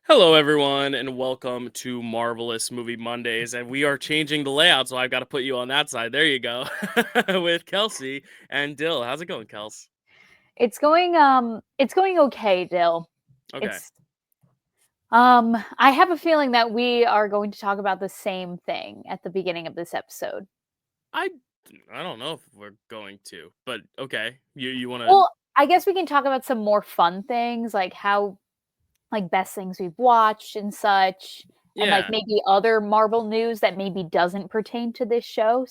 Hello, everyone, and welcome to Marvelous Movie Mondays. And we are changing the layout, so I've got to put you on that side. There you go, with Kelsey and Dill. How's it going, Kels? It's going okay, Dill. Okay, It's I have a feeling that we are going to talk about the same thing at the beginning of this episode. I I don't know if we're going to, but okay. You want to? Well, I guess we can talk about some more fun things like how like best things we've watched and such, and like Yeah. maybe other Marvel news that maybe doesn't pertain to this show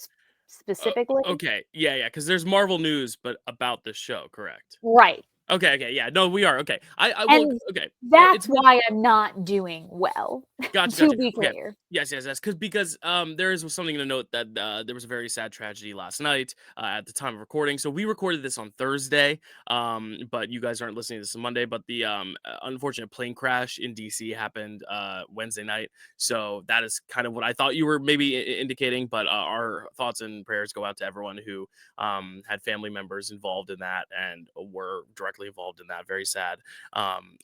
specifically. Okay. Yeah. Because there's Marvel news, but about the show, correct? Right. Okay. Yeah. No, we are. Okay. I well. And Okay. It's that's been why I'm not doing well, Gotcha, to gotcha. be Okay. clear. Yes. Because there is something to note that there was a very sad tragedy last night at the time of recording. So we recorded this on Thursday, but you guys aren't listening to this on Monday. But the unfortunate plane crash in DC happened Wednesday night. So that is kind of what I thought you were maybe indicating. But our thoughts and prayers go out to everyone who had family members involved in that and were directly involved in that. Very sad.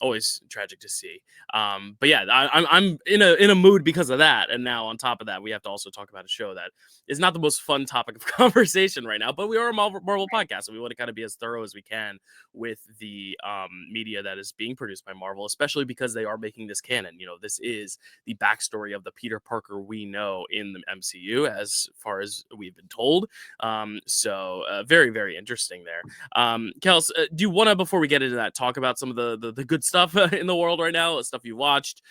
Always tragic to see. But yeah, I'm in a mood because of that, and now on top of that, we have to also talk about a show that is not the most fun topic of conversation right now. But we are a Marvel podcast, so we want to kind of be as thorough as we can with the media that is being produced by Marvel, especially because they are making this canon. You know, this is the backstory of the Peter Parker we know in the MCU, as far as we've been told. So very interesting there. Kels, do you want to, before we get into that, talk about some of the good stuff in the world right now, stuff you watched,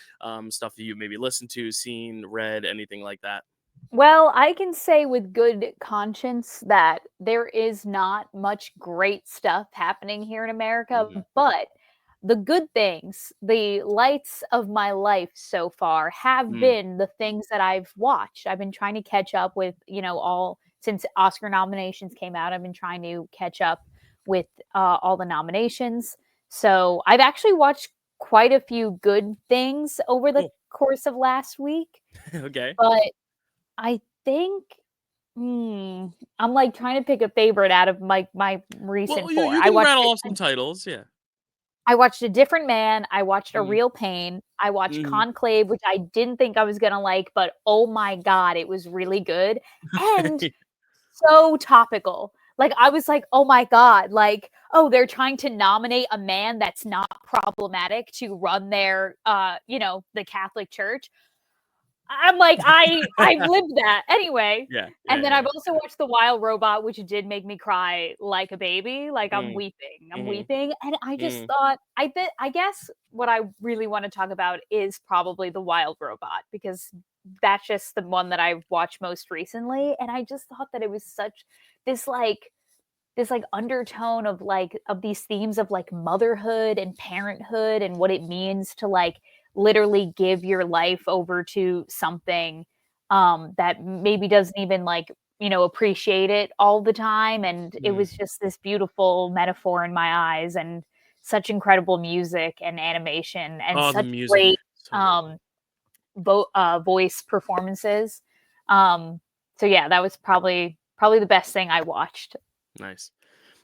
stuff that you maybe listened to, seen, read, anything like that? Well, I can say with good conscience that there is not much great stuff happening here in America, Hmm. but the good things, the lights of my life so far have Mm. been the things that I've watched. I've been trying to catch up with, all since Oscar nominations came out, I've been trying to catch up with all the nominations. So I've actually watched quite a few good things over the Cool. course of last week, Okay. but I think, hmm, I'm, like, trying to pick a favorite out of my Well, recent you 4. you can rattle off some titles. Yeah. I watched A Different Man, I watched A Hmm. Real Pain, I watched Hmm. Conclave, which I didn't think I was gonna like, but oh my god, it was really good, and Okay. so topical. Like, I was like, "Oh my god," like, "Oh, they're trying to nominate a man that's not problematic to run their, the Catholic Church." I'm like, I lived that. Anyway, Yeah. and then Yeah. I've also watched The Wild Robot, which did make me cry like a baby, like Yeah. I'm Hmm. weeping, and I just Hmm. thought I guess what I really wanna talk about is probably The Wild Robot, because that's just the one that I've watched most recently, and I just thought that it was such this, like undertone of, of these themes of, like, motherhood and parenthood and what it means to, like, literally give your life over to something, that maybe doesn't even, like, appreciate it all the time, and it Mm. was just this beautiful metaphor in my eyes, and such incredible music and animation and Oh, the such music, great, so good. um, voice performances. Um, so yeah, that was probably the best thing I watched. Nice.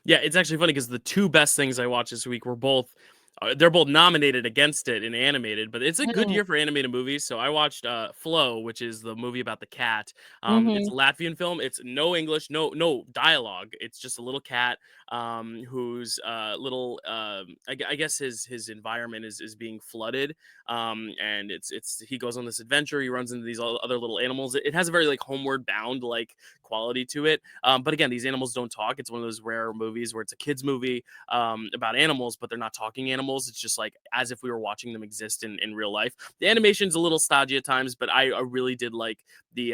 Yeah, it's actually funny because the two best things I watched this week were both they're both nominated against it in animated, but it's a good Mm, year for animated movies. So I watched Flow, which is the movie about the cat. It's mhm. a Latvian film. It's no English, no dialogue. It's just a little cat whose little I guess his environment is being flooded. And it's he goes on this adventure. He runs into these other little animals. It has a very like homeward bound like quality to it. But again, these animals don't talk. It's one of those rare movies where it's a kids movie about animals, but they're not talking animals. It's just like as if we were watching them exist in real life. The animation's a little stodgy at times, but I really did like the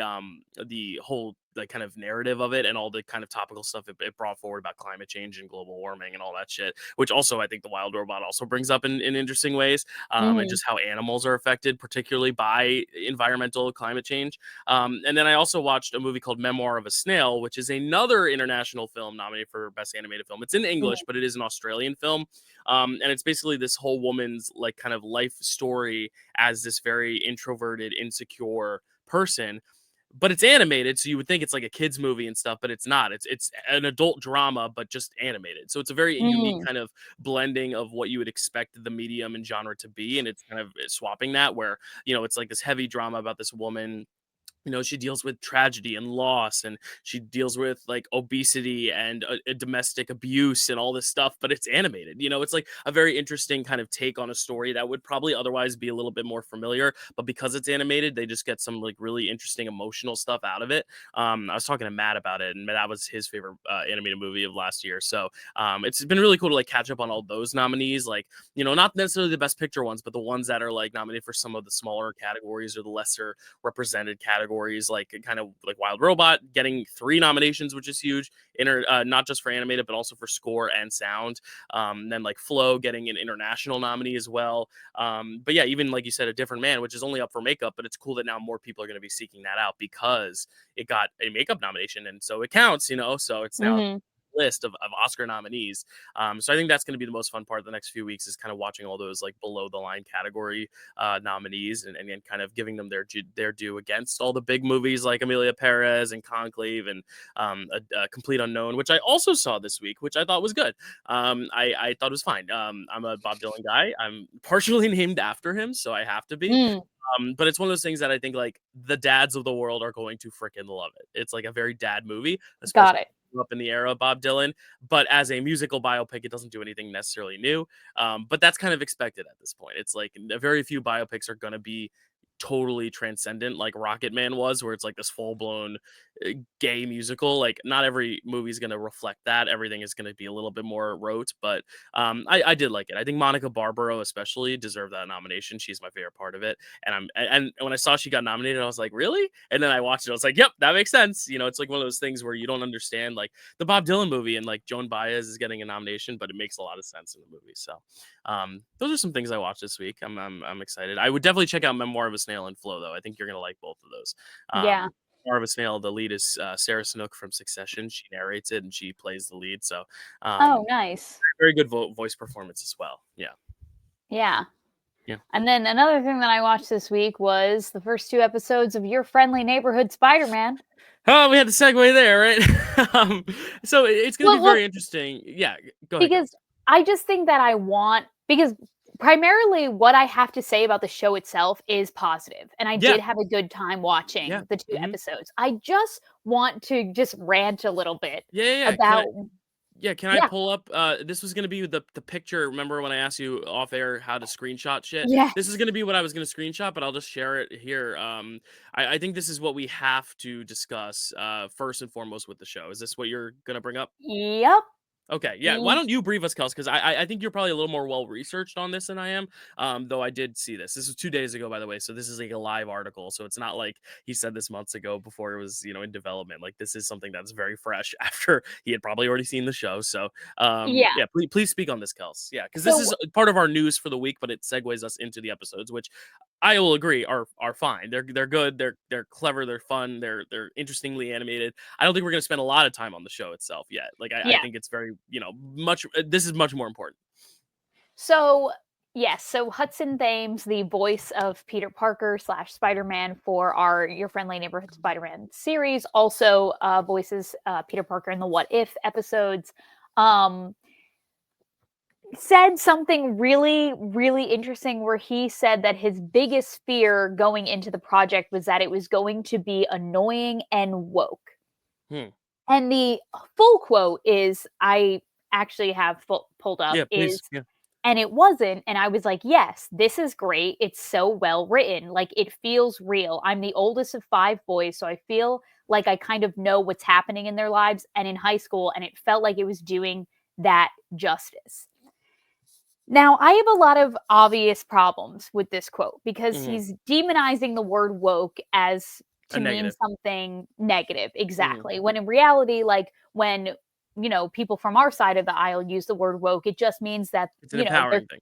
whole like kind of narrative of it and all the kind of topical stuff it brought forward about climate change and global warming and all that shit, which also I think the Wild Robot also brings up in interesting ways, and Mhm. just how animals are affected particularly by environmental climate change. And then I also watched a movie called Memoir of a Snail, which is another international film nominated for Best Animated Film. It's in English, Mhm. but it is an Australian film. And it's basically this whole woman's like kind of life story as this very introverted, insecure person, but it's animated, so you would think it's like a kids movie and stuff, but it's not. It's an adult drama, but just animated. So it's a very unique Mm. kind of blending of what you would expect the medium and genre to be, and it's kind of swapping that where it's like this heavy drama about this woman. She deals with tragedy and loss, and she deals with like obesity and domestic abuse and all this stuff, but it's animated. It's like a very interesting kind of take on a story that would probably otherwise be a little bit more familiar, but because it's animated, they just get some like really interesting emotional stuff out of it. I was talking to Matt about it, and that was his favorite animated movie of last year. So it's been really cool to like catch up on all those nominees, like not necessarily the best picture ones, but the ones that are like nominated for some of the smaller categories or the lesser represented categories, like kind of like Wild Robot getting 3 nominations, which is huge. Not just for animated, but also for score and sound. Then like Flow getting an international nominee as well. But yeah, even like you said, A Different Man, which is only up for makeup, but it's cool that now more people are going to be seeking that out because it got a makeup nomination, and so it counts. So it's now Mhm. list of Oscar nominees. So I think that's going to be the most fun part of the next few weeks is kind of watching all those like below the line category nominees and kind of giving them their due against all the big movies like Amelia Perez and Conclave and a Complete Unknown, which I also saw this week, which I thought was good. I thought it was fine. I'm a Bob Dylan guy. I'm partially named after him, so I have to be. Mm. But it's one of those things that I think like the dads of the world are going to freaking love it. It's like a very dad movie, Got especially it. up in the era of Bob Dylan. But as a musical biopic, it doesn't do anything necessarily new. But that's kind of expected at this point. It's like very few biopics are going to be totally transcendent like Rocket Man was, where it's like this full blown gay musical. Like not every movie is going to reflect that. Everything is going to be a little bit more rote, but I did like it. I think Monica Barbaro especially deserved that nomination. She's my favorite part of it. And when I saw she got nominated, I was like, really? And then I watched it. I was like, yep, that makes sense. It's like one of those things where you don't understand like the Bob Dylan movie and like Joan Baez is getting a nomination, but it makes a lot of sense in the movie. So those are some things I watched this week. I'm excited. I would definitely check out Memoir of a Snail and Flow though. I think you're gonna like both of those. Yeah. Memoir of a Snail, the lead is Sarah Snook from Succession. She narrates it and she plays the lead. So Oh, nice. very good voice performance as well. Yeah. Yeah. Yeah. And then another thing that I watched this week was the first 2 episodes of Your Friendly Neighborhood Spider-Man. Oh, we had the segue there, right? So it's going to be Well, very interesting. Yeah, go ahead, go. because I just think that because primarily what I have to say about the show itself is positive, and I Yeah, did have a good time yeah, watching the 2 mhm. episodes. I just want to just rant a little bit Yeah. about Can I yeah, pull up? This was gonna be the picture. Remember when I asked you off air how to screenshot shit? This is yes. gonna be what I was gonna screenshot, but I'll just share it here. I think this is what we have to discuss first and foremost with the show. Is this what you're gonna bring up? Yep. Okay, yeah. Why Y don't you brief us, Kels? Because I think you're probably a little more well researched on this than I am. Though I did see this. This was 2 days ago, by the way. So this is like a live article. So it's not like he said this months ago before it was in development. Like this is something that's very fresh after he had probably already seen the show. So yeah. yeah, please speak on this, Kels. Yeah, because this So is part of our news for the week, but it segues us into the episodes, which I will agree are fine. They're good. They're clever. They're fun. They're interestingly animated. I don't think we're going to spend a lot of time on the show itself yet. Like I yeah. think it's very much. This is much more important. So, yes, so Hudson Thames, the voice of Peter Parker slash Spider-Man for our Your Friendly Neighborhood Spider-Man series, also voices Peter Parker in the What If episodes, um, said something really, really interesting where he said that his biggest fear going into the project was that it was going to be annoying and woke. Hmm. And the full quote is I actually have pulled up Yeah, is please. Yeah, and it wasn't, and I was like, "Yes, this is great. It's so well written. Like, it feels real. I'm the oldest of 5 boys, so I feel like I kind of know what's happening in their lives and in high school, and it felt like it was doing that justice." Now, I have a lot of obvious problems with this quote because hmm he's demonizing the word woke as a to mean negative. something negative, hmm exactly. When in reality, like when people from our side of the aisle use the word woke, it just means that, It's an empowering thing.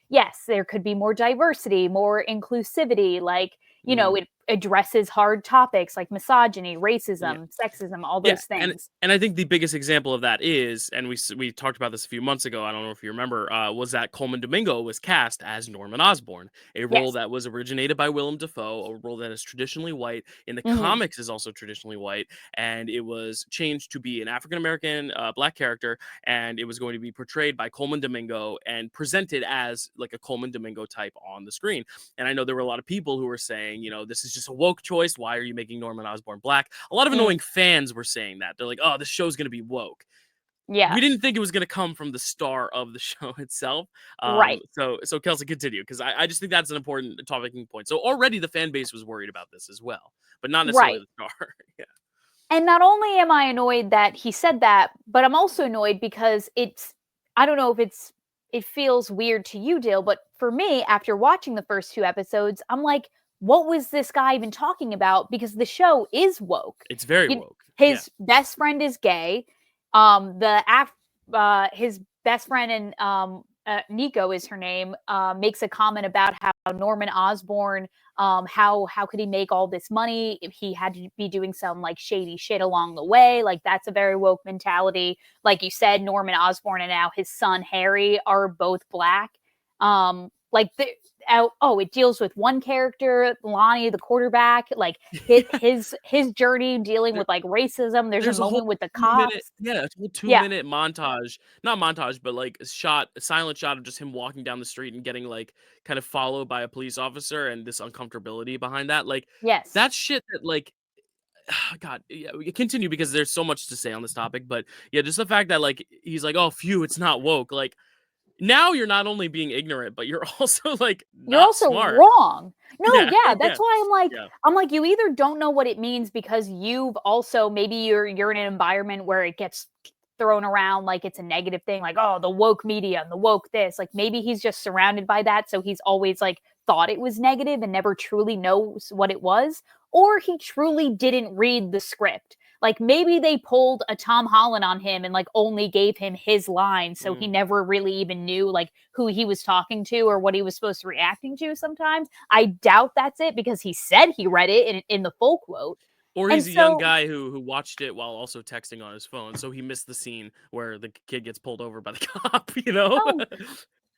yes, there could be more diversity, more inclusivity, like, hmm it addresses hard topics like misogyny, Yeah. racism, sexism, all Yeah, those things. and I think the biggest example of that is, and we talked about this a few months ago. I don't know if you remember, was that Coleman Domingo was cast as Norman Osborn, a role Yes. that was originated by Willem Dafoe, a role that is traditionally white in the Mhm. comics is also traditionally white, and it was changed to be an African American black character, and it was going to be portrayed by Coleman Domingo and presented as like a Coleman Domingo type on the screen. And I know there were a lot of people who were saying, this is just a woke choice. Why are you making Norman Osborn black? A lot of Mm. annoying fans were saying that. They're like, oh, this show's going to be woke. Yeah. We didn't think it was going to come from the star of the show itself. Right. So Kelsey, continue, because I just think that's an important talking point. So already the fan base was worried about this as well, but not necessarily Right. the star. Yeah. And not only am I annoyed that he said that, but I'm also annoyed because I don't know if it feels weird to you, Dale, but for me, after watching the first 2 episodes, I'm like, what was this guy even talking about? Because the show is woke. It's very You, woke. Yeah. his best friend is gay. His best friend and Nico is her name, makes a comment about how Norman Osborn, how could he make all this money if he had to be doing some like shady shit along the way? Like that's a very woke mentality. Like you said, Norman Osborn and now his son Harry are both black. Like the it deals with one character, Lonnie, the quarterback, like his journey dealing There, with like racism. There's a there's a whole moment with the 2 minute, cops. yeah, it's a whole two Yeah. minute montage, not montage, but like a silent shot of just him walking down the street and getting like kind of followed by a police officer and this uncomfortability behind that. Like Yes. that's shit that like God, yeah, we can continue because there's so much to say on this topic, but yeah, just the fact that like he's like, oh, phew, it's not woke. Like now you're not only being ignorant, but you're also like You're not also smart. wrong. No, Yeah, yeah, yeah, that's why yeah. I'm like you either don't know what it means because you've also maybe you're in an environment where it gets thrown around like it's a negative thing, like oh, the woke media and the woke this. Like maybe he's just surrounded by that, so he's always like thought it was negative and never truly knows what it was, or he truly didn't read the script. Like maybe they pulled a Tom Holland on him and like only gave him his line, so he Mm. never really even knew like who he was talking to or what he was supposed to reacting to sometimes. I doubt that's it because he said he read it in the full quote. Or And he's a young so, guy who watched it while also texting on his phone, so he missed the scene where the kid gets pulled over by the cop, you know?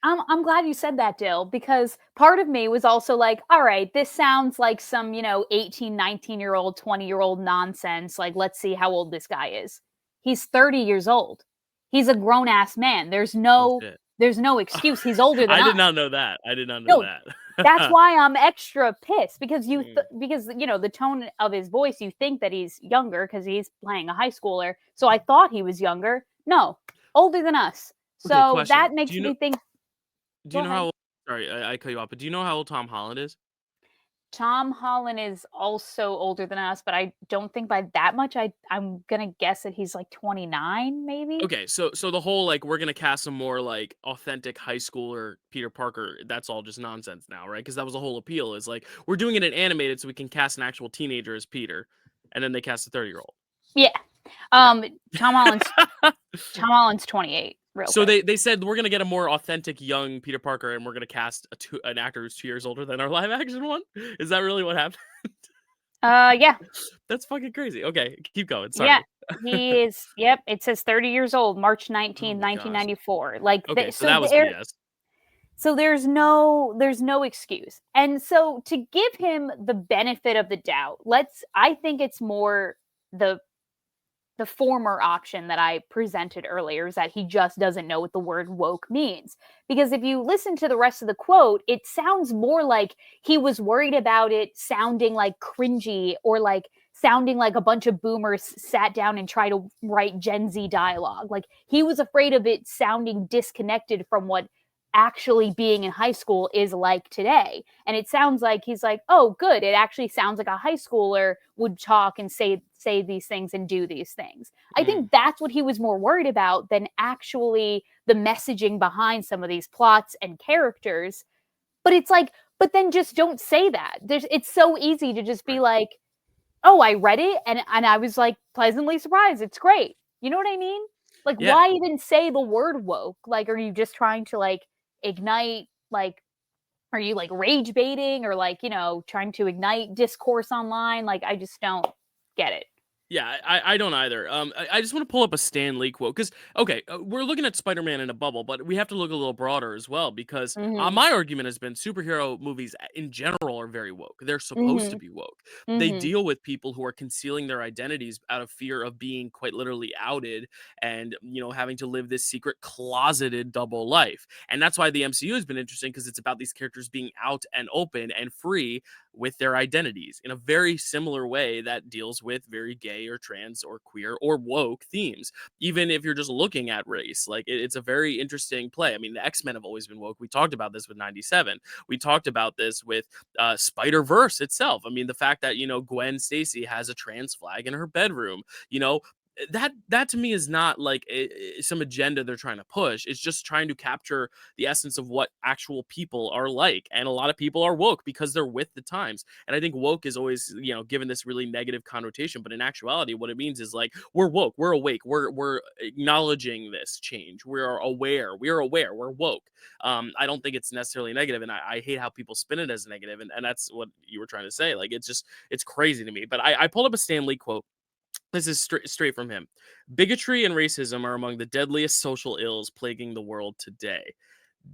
oh, I'm glad you said that, Dill, because part of me was also like, all right, this sounds like some, 18, 19-year-old, 20-year-old nonsense. Like, let's see how old this guy is. He's 30 years old. He's a grown ass man. Oh, shit. There's no excuse. He's older than I did us. not know that. I did not know No, that's that. why I'm extra pissed because Mm. because the tone of his voice, you think that he's younger because he's playing a high schooler. So I thought he was younger. No, older than us. Okay, So question. that makes me think. Do you Go know ahead. how old, sorry, I cut you off, but do you know how old Tom Holland is? Tom Holland is also older than us, but I don't think by that much. I'm gonna guess that he's like 29, maybe. Okay, so the whole like we're gonna cast some more like authentic high schooler Peter Parker, that's all just nonsense now, right? Because that was the whole appeal, is like we're doing it in animated so we can cast an actual teenager as Peter, and then they cast a 30-year-old. Yeah. Okay. Um. Tom Holland's Tom Holland's 28. Real So quick. they said we're gonna get a more authentic young Peter Parker, and we're gonna cast an actor who's 2 years older than our live action one. Is that really what happened? Yeah. That's fucking crazy. Okay, keep going. Yeah, Sorry. he is. Yep, it says 30 years old, March Oh 19th, my gosh. 1994. Like Okay, so that was BS. there's no excuse. And so to give him the benefit of the doubt, I think it's more the the former option that I presented earlier is that he just doesn't know what the word woke means. Because if you listen to the rest of the quote, it sounds more like he was worried about it sounding like cringy or like sounding like a bunch of boomers sat down and tried to write Gen Z dialogue. Like he was afraid of it sounding disconnected from what actually being in high school is like today. And it sounds like he's like, "Oh, good. It actually sounds like a high schooler would talk and say these things and do these things." I Mm, think that's what he was more worried about than actually the messaging behind some of these plots and characters. But it's like, but then just don't say that. It's so easy to just be right. like, "Oh, I read it and I was like pleasantly surprised. It's great." You know what I mean? Like Yeah. why even say the word woke? Like are you just trying to like ignite like Are you like rage baiting or like, trying to ignite discourse online? Like, I just don't get it. Yeah, I don't either. I just want to pull up a Stan Lee quote because okay, we're looking at Spider-Man in a bubble, but we have to look a little broader as well because Mhm. my argument has been superhero movies in general are very woke. They're supposed to Mhm. be woke. They Mhm. deal with people who are concealing their identities out of fear of being quite literally outed and having to live this secret closeted double life. And that's why the MCU has been interesting because it's about these characters being out and open and free with their identities in a very similar way that deals with very gay or trans or queer or woke themes. Even if you're just looking at race, like it's a very interesting play. I mean, the X-Men have always been woke. We talked about this with 97. We talked about this with Spider-Verse itself. I mean, the fact that Gwen Stacy has a trans flag in her bedroom, you know that to me is not like some agenda they're trying to push. It's just trying to capture the essence of what actual people are like. And a lot of people are woke because they're with the times. And I think woke is always, given this really negative connotation. But in actuality, what it means is like we're woke, we're awake, we're acknowledging this change. We're aware, we're woke. I don't think it's necessarily negative, and I hate how people spin it as negative, and that's what you were trying to say. Like it's crazy to me. But I pulled up a Stan Lee quote. This is straight from him. Bigotry and racism are among the deadliest social ills plaguing the world today.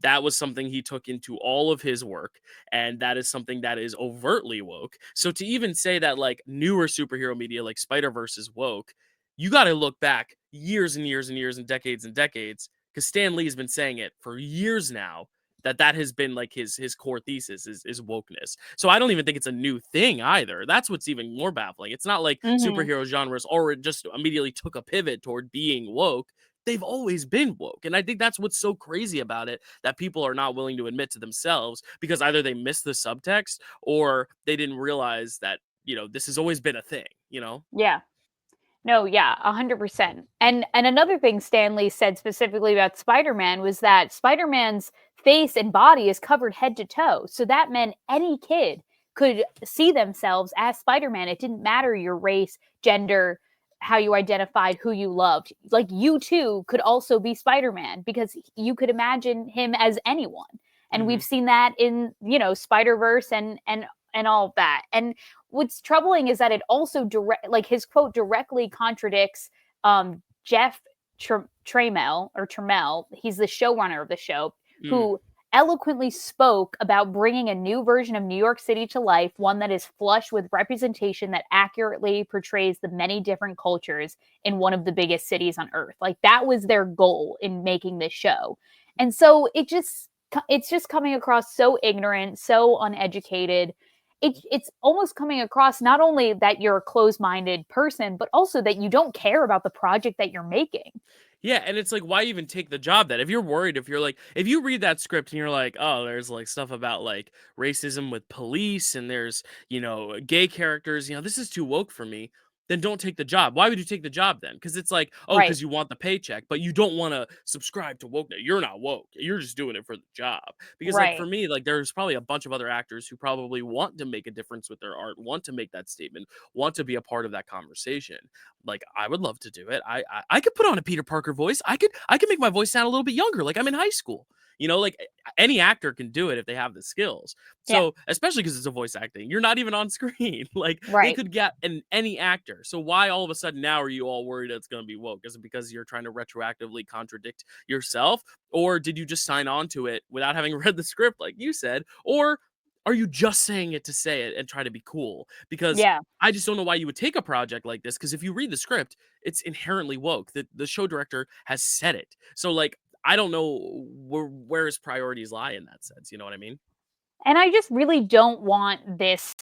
That was something he took into all of his work, and that is something that is overtly woke. So to even say that like newer superhero media like Spider-Verse is woke, you got to look back years and years and years and decades because Stan Lee has been saying it for years now that has been like his core thesis is wokeness. So I don't even think it's a new thing either. That's what's even more baffling. It's not like Mhm. superhero genres already just immediately took a pivot toward being woke. They've always been woke. And I think that's what's so crazy about it that people are not willing to admit to themselves because either they missed the subtext or they didn't realize that, this has always been a thing. Yeah. No, yeah, 100%. And another thing Stanley said specifically about Spider-Man was that Spider-Man's face and body is covered head to toe. So that meant any kid could see themselves as Spider-Man. It didn't matter your race, gender, how you identified, who you loved. Like you too could also be Spider-Man because you could imagine him as anyone. And we've Hmm. seen that in, Spider-Verse and all of that. And what's troubling is that it also like his quote directly contradicts Jeff Tremel. He's the showrunner of the show, Mm. who eloquently spoke about bringing a new version of New York City to life, one that is flush with representation that accurately portrays the many different cultures in one of the biggest cities on earth. Like that was their goal in making this show. And so it's just coming across so ignorant, so uneducated. It's almost coming across not only that you're a closed-minded person, but also that you don't care about the project that you're making. Yeah, and it's like, why even take the job then? If you're worried, if you're like, if you read that script and you're like, oh, there's like stuff about like racism with police and there's, gay characters, this is too woke for me, then don't take the job. Why would you take the job then? Because it's like, oh, Right. because you want the paycheck, but you don't want to subscribe to woke. You're not woke. You're just doing it for the job. Because like for Right. me, like there's probably a bunch of other actors who probably want to make a difference with their art, want to make that statement, want to be a part of that conversation. Like I would love to do it. I could put on a Peter Parker voice. I could make my voice sound a little bit younger, like I'm in high school. Like any actor can do it if they have the skills. Yeah. So especially because it's a voice acting, you're not even on screen. Like they Right. could get any actor. So why all of a sudden now are you all worried it's going to be woke? Is it because you're trying to retroactively contradict yourself, or did you just sign on to it without having read the script, like you said, or are you just saying it to say it and try to be cool? Because Yeah. I just don't know why you would take a project like this because if you read the script, it's inherently woke. The show director has said it. So like I don't know where his priorities lie in that sense. You know what I mean? And I just really don't want this,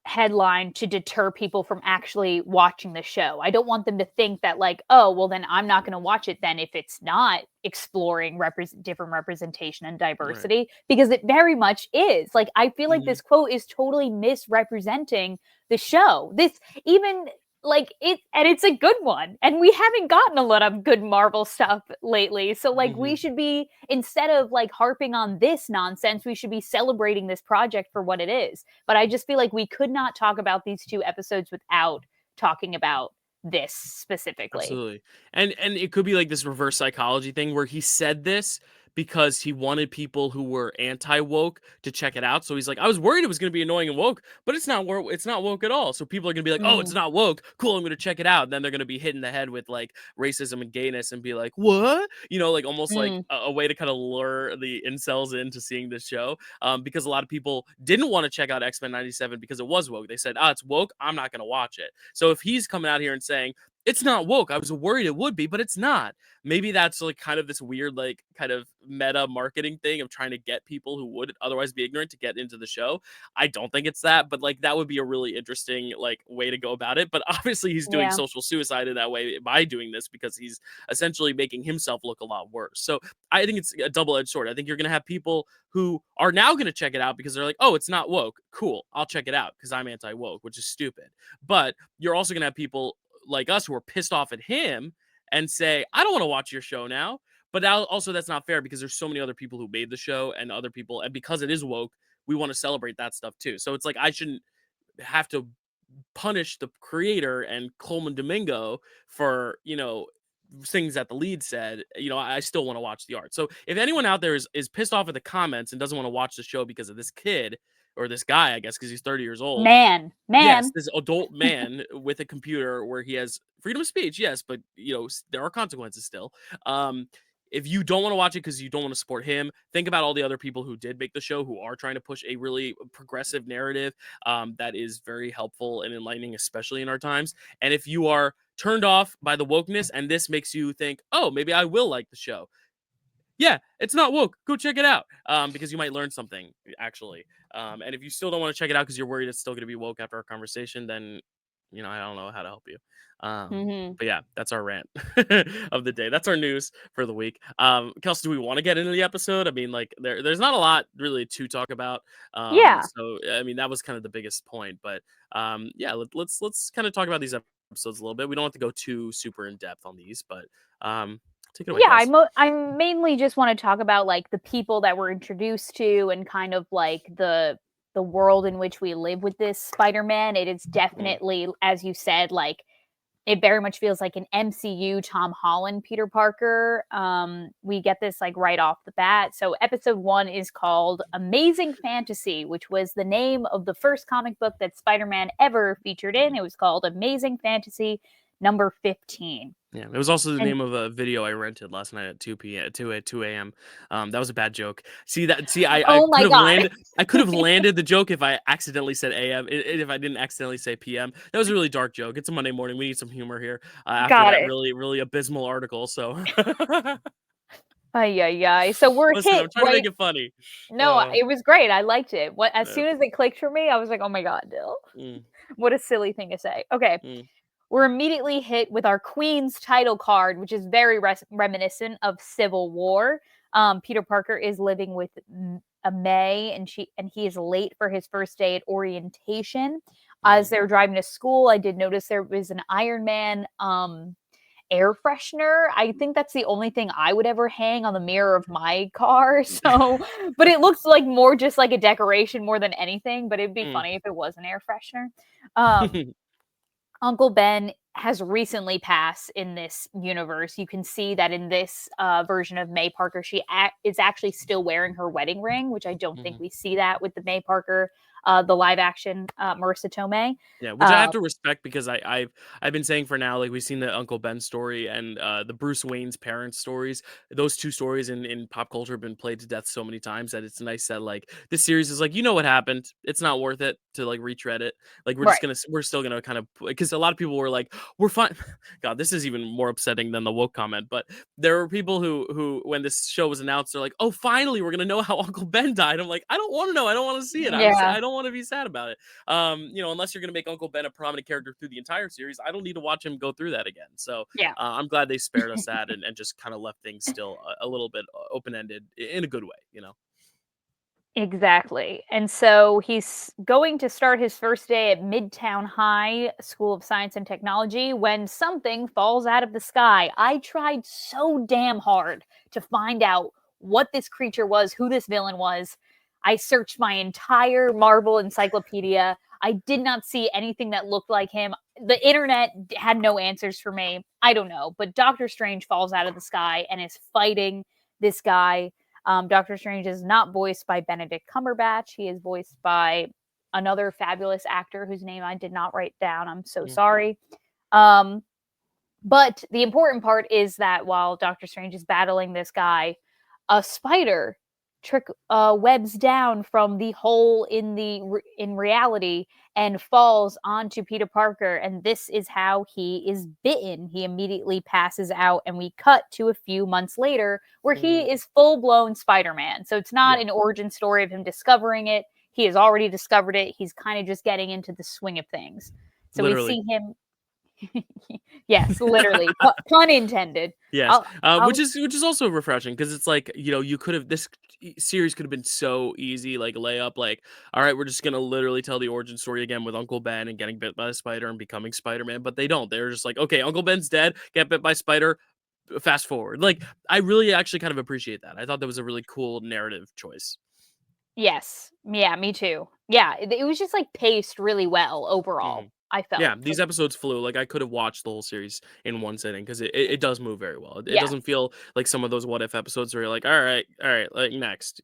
headline to deter people from actually watching the show. I don't want them to think that, like, oh, well, then I'm not going to watch it then if it's not exploring different representation and Right. diversity, because it very much is. Like, I feel like Hmm. this quote is totally misrepresenting the show. This, even like it, and it's a good one, and we haven't gotten a lot of good Marvel stuff lately, so like we Hmm. should be, instead of like harping on this nonsense, we should be celebrating this project for what it is. But I just feel like we could not talk about these two episodes without talking about this specifically. Absolutely. And it could be like this reverse psychology thing where he said this because he wanted people who were anti-woke to check it out. So he's like, I was worried it was going to be annoying and woke, but it's not woke at all. So people are going to be like, oh, it's Mm, not woke. Cool, I'm going to check it out. And then they're going to be hit in the head with like racism and gayness and be like, what? Like almost like mm. a way to kind of lure the incels into seeing this show. Because a lot of people didn't want to check out X-Men 97 because it was woke. They said, it's woke. I'm not going to watch it. So if he's coming out here and saying, it's not woke, I was worried it would be, but it's not. Maybe that's like kind of this weird, like kind of meta marketing thing of trying to get people who would otherwise be ignorant to get into the show. I don't think it's that, but like that would be a really interesting like way to go about it. But obviously he's doing Yeah. social suicide in that way by doing this because he's essentially making himself look a lot worse. So I think it's a double-edged sword. I think you're gonna have people who are now gonna check it out because they're like, oh, it's not woke. Cool, I'll check it out because I'm anti-woke, which is stupid. But you're also gonna have people like us who are pissed off at him and say, I don't want to watch your show now. But now also that's not fair because there's so many other people who made the show and other people, and because it is woke, we want to celebrate that stuff too. So it's like I shouldn't have to punish the creator and Coleman Domingo for, things that the lead said. I still want to watch the art. So if anyone out there is pissed off at the comments and doesn't want to watch the show because of this kid or this guy, I guess, because he's 30 years old. Man, Yes, man. this adult man with a computer where he has freedom of speech, yes, but there are consequences still. Um, if you don't want to watch it because you don't want to support him, think about all the other people who did make the show who are trying to push a really progressive narrative that is very helpful and enlightening, especially in our times. And if you are turned off by the wokeness and this makes you think, oh, maybe I will like the show, yeah, it's not woke. Go check it out because you might learn something actually. And if you still don't want to check it out because you're worried it's still going to be woke after our conversation, then I don't know how to help you. Mhm. But yeah, that's our rant of the day. That's our news for the week. Kelsey, do we want to get into the episode? I mean, like there's not a lot really to talk about. Yeah. So I mean, that was kind of the biggest point. But yeah, let's kind of talk about these episodes a little bit. We don't have to go too super in depth on these, but take it away, Yeah, Kelsey. I mainly just wanna talk about, like, the people that we're introduced to and kind of, like, the world in which we live with this Spider-Man. It is Mm, definitely, as you said, like, it very much feels like an MCU Tom Holland Peter Parker. We get this, like, right off the bat. So episode 1 is called Amazing Fantasy, which was the name of the first comic book that Spider-Man ever featured in. It was called Amazing Fantasy number 15. yeah, it was also the And name of a video I rented last night at 2 p.m. 2 a.m. That was a bad joke. See, I oh could my have god. landed. I could have landed the joke if I accidentally said a.m. If I didn't accidentally say p.m. That was a really dark joke. It's a Monday morning. We need some humor here after Got that it. really really abysmal article. So Ay, ay, ay. So we're listen, hit I'm trying to make right. it funny. No, Uh, it was great. I liked it. What as uh, soon as it clicked for me, I was like, "Oh my god, Dill. mm, What a silly thing to say." Okay. mm, We're immediately hit with our Queen's title card, which is very reminiscent of Civil War. Peter Parker is living with a May, and he is late for his first day at orientation. As mm, they were driving to school, I did notice there was an Iron Man air freshener. I think that's the only thing I would ever hang on the mirror of my car. So, but it looks like more just like a decoration more than anything. But it'd be mm. funny if it was an air freshener. Um, Uncle Ben has recently passed in this universe. You can see that in this version of May Parker, is actually still wearing her wedding ring, which I don't think Mhm. we see that with the May Parker, the live action Marissa Tomei. Yeah, which I Uh, have to respect because I've been saying for now, like we've seen the Uncle Ben story and the Bruce Wayne's parents stories. Those two stories in pop culture have been played to death so many times that it's nice that like this series is like, what happened. It's not worth it to like retread it. Like right. we're still gonna kind of, because a lot of people were like, we're fine. God, this is even more upsetting than the woke comment. But there were people who when this show was announced, they're like, oh, finally we're gonna know how Uncle Ben died. I'm like, I don't want to know. I don't want to see it. Yeah, I don't want to be sad about it. Unless you're going to make Uncle Ben a prominent character through the entire series, I don't need to watch him go through that again. So yeah. I'm glad they spared us that and just kind of left things still a little bit open ended in a good way. Exactly. And so he's going to start his first day at Midtown High School of Science and Technology when something falls out of the sky. I tried so damn hard to find out what this creature was, who this villain was. I searched my entire Marvel encyclopedia. I did not see anything that looked like him. The internet had no answers for me. I don't know. But Doctor Strange falls out of the sky and is fighting this guy. Doctor Strange is not voiced by Benedict Cumberbatch. He is voiced by another fabulous actor whose name I did not write down. I'm so Mm. sorry. But the important part is that while Doctor Strange is battling this guy, a spider webs down from the hole in reality and falls onto Peter Parker, and this is how he is bitten. He immediately passes out, and we cut to a few months later where he Mm. is full-blown Spider-Man. So it's not Yeah, an origin story of him discovering it. He has already discovered it. He's kind of just getting into the swing of things. So we literally. see him. Yes, literally. Pun intended. Yes, I'll which is also refreshing because it's like, you could have this series could have been so easy, like layup, like, all right, we're just gonna literally tell the origin story again with Uncle Ben and getting bit by a spider and becoming Spider-Man, but they don't. They're just like, okay, Uncle Ben's dead, get bit by spider, fast forward. Like, I really actually kind of appreciate that. I thought that was a really cool narrative choice. Yes. Yeah, me too. Yeah, it was just, like, paced really well overall, Mhm. I Yeah, felt. So these episodes flew. Like, I could have watched the whole series in one sitting because it does move very well. It yeah. doesn't feel like some of those what if episodes where you're like, all right, like next,